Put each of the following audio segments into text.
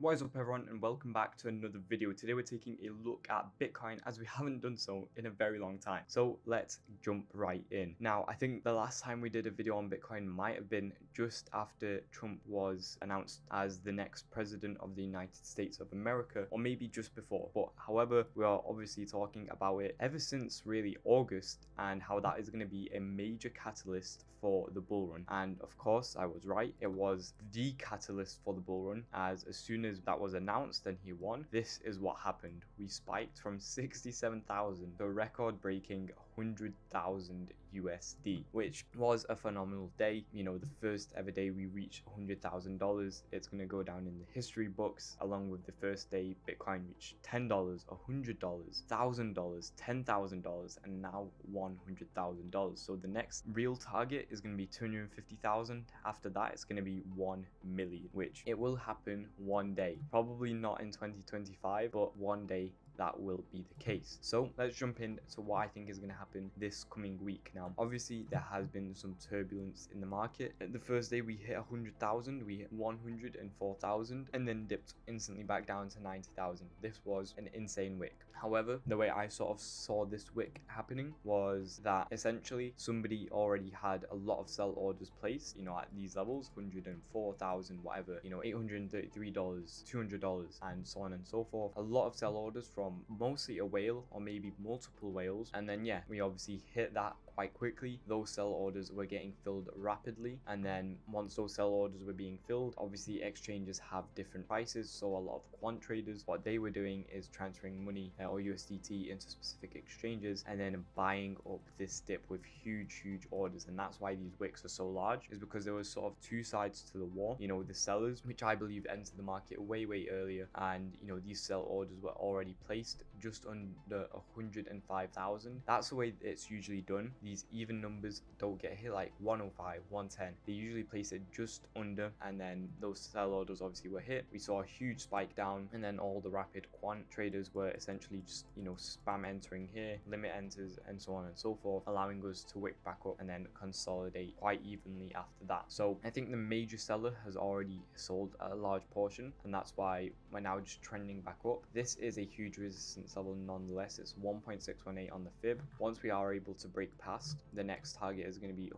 What is up everyone, and welcome back to another video. Today we're taking a look at Bitcoin as we haven't done so in a very long time. So let's jump right in. Now, I think the last time we did a video on Bitcoin might have been just after Trump was announced as the next president of the United States of America, or maybe just before. But however, we are obviously talking about it ever since really August, and how that is going to be a major catalyst for the bull run. And of course, I was right. It was the catalyst for the bull run, as soon as that was announced and he won, this is what happened. We spiked from 67,000 to a record-breaking 100,000 USD, which was a phenomenal day. You know, the first ever day we reached $100,000. It's going to go down in the history books, along with the first day Bitcoin reached $10, $100, $1,000, $10,000, and now $100,000. So the next real target is going to be 250,000. After that, it's going to be 1 million, which it will happen one day. Probably not in 2025, but one day that will be the case. So let's jump into what I think is going to happen this coming week. Now, obviously there has been some turbulence in the market. The first day we hit 100,000, we hit 104,000, and then dipped instantly back down to 90,000. This was an insane wick. However, the way I sort of saw this wick happening was that essentially somebody already had a lot of sell orders placed, you know, at these levels, 104,000, whatever, you know, $833, $200, and so on and so forth. A lot of sell orders from mostly a whale or maybe multiple whales, and then yeah, we obviously hit that quite quickly. Those sell orders were getting filled rapidly, and then once those sell orders were being filled, obviously exchanges have different prices, so a lot of quant traders, what they were doing is transferring money or USDT into specific exchanges and then buying up this dip with huge orders. And that's why these wicks are so large, is because there was sort of two sides to the war. You know, the sellers, which I believe entered the market way earlier, and you know, these sell orders were already placed just under 105,000. That's the way it's usually done. These even numbers don't get hit like 105, 110. They usually place it just under, and then those sell orders obviously were hit. We saw a huge spike down, and then all the rapid quant traders were essentially just, you know, spam entering here, limit enters, and so on and so forth, allowing us to wick back up and then consolidate quite evenly after that. So I think the major seller has already sold a large portion, and that's why we're now just trending back up. This is a huge resistance level nonetheless. It's 1.618 on the fib. Once we are able to break past, the next target is going to be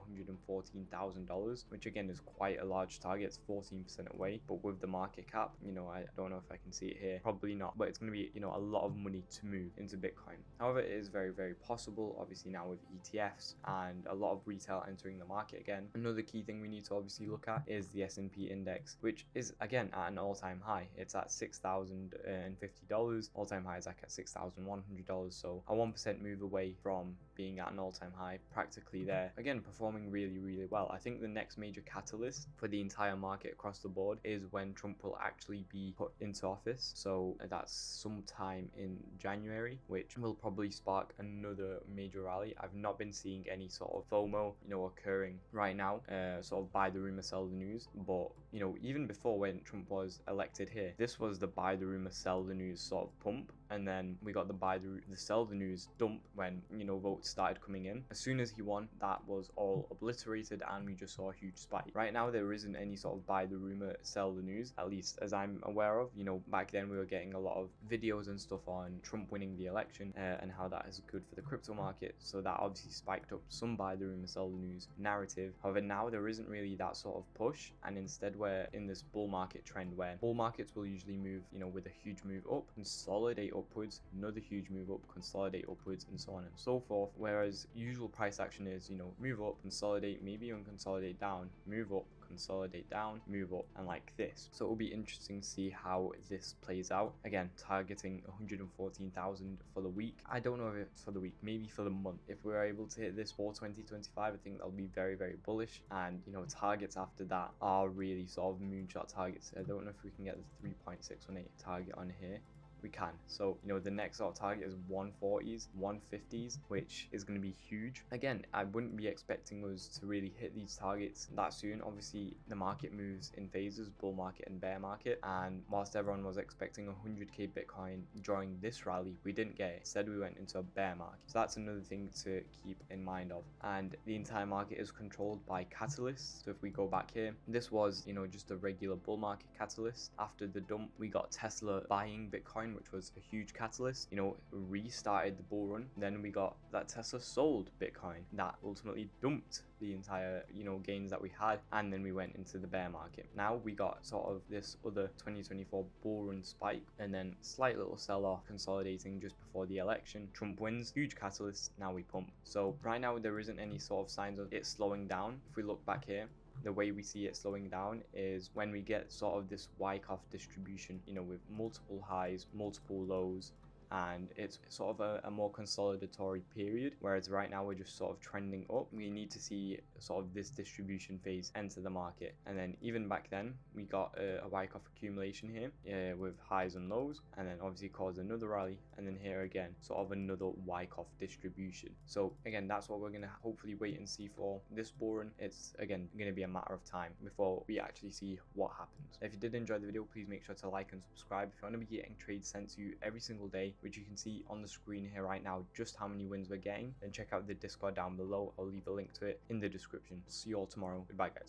$114,000, which again is quite a large target. It's 14% away, but with the market cap, you know, I don't know if I can see it here, probably not, but it's going to be, you know, a lot of money to move into Bitcoin. However, it is very possible, obviously now with ETFs and a lot of retail entering the market again. Another key thing we need to obviously look at is the S&P index, which is again at an all-time high. It's at $6,050. All-time high is like at $6,100, so a 1% move away from being at an all-time high, practically there. Again, performing really well. I think the next major catalyst for the entire market across the board is when Trump will actually be put into office. So that's sometime in January, which will probably spark another major rally. I've not been seeing any sort of FOMO, you know, occurring right now, sort of buy the rumor, sell the news. But you know, even before when Trump was elected here, this was the buy the rumor, sell the news sort of pump, and then we got the buy the sell the news dump when, you know, votes started coming in. As soon as he won, that was all obliterated, and we just saw a huge spike. Right now there isn't any sort of buy the rumor, sell the news, at least as I'm aware of. You know, back then we were getting a lot of videos and stuff on Trump winning the election, and how that is good for the crypto market, so that obviously spiked up some buy the rumor, sell the news narrative. However, now there isn't really that sort of push, and instead we're in this bull market trend where bull markets will usually move, you know, with a huge move up, consolidate upwards, another huge move up, consolidate upwards, and so on and so forth. Whereas usual price action is, you know, move up, consolidate, maybe even consolidate down, move up, consolidate down, move up, and like this. So it will be interesting to see how this plays out. Again, targeting 114,000 for the week. I don't know if it's for the week, maybe for the month. If we're able to hit this for 2025, I think that'll be very bullish. And you know, targets after that are really sort of moonshot targets. I don't know if we can get the 3.618 target on here. we can. So, you know, the next sort of target is 140s, 150s, which is going to be huge. Again, I wouldn't be expecting us to really hit these targets that soon. Obviously, the market moves in phases, bull market and bear market. And whilst everyone was expecting 100k Bitcoin during this rally, we didn't get it. Instead, we went into a bear market. So that's another thing to keep in mind of. And the entire market is controlled by catalysts. So if we go back here, this was, you know, just a regular bull market catalyst. After the dump, we got Tesla buying Bitcoin, which was a huge catalyst, you know, restarted the bull run. Then we got that Tesla sold Bitcoin that ultimately dumped the entire, you know, gains that we had, and then we went into the bear market. Now we got sort of this other 2024 bull run spike, and then slight little sell-off, consolidating just before the election. Trump wins, huge catalyst, now we pump. So right now there isn't any sort of signs of it slowing down. If we look back here, the way we see it slowing down is when we get sort of this Wyckoff distribution, you know, with multiple highs, multiple lows, and it's sort of a more consolidatory period, whereas right now we're just sort of trending up. We need to see sort of this distribution phase enter the market, and then even back then we got a Wyckoff accumulation here with highs and lows, and then obviously caused another rally, and then here again sort of another Wyckoff distribution. So again, that's what we're going to hopefully wait and see for this bull run. It's again going to be a matter of time before we actually see what happens. If you did enjoy the video, please make sure to like and subscribe. If you want to be getting trades sent to you every single day, which you can see on the screen here right now, just how many wins we're getting, then check out the Discord down below. I'll leave a link to it in the description. See you all tomorrow. Goodbye, guys.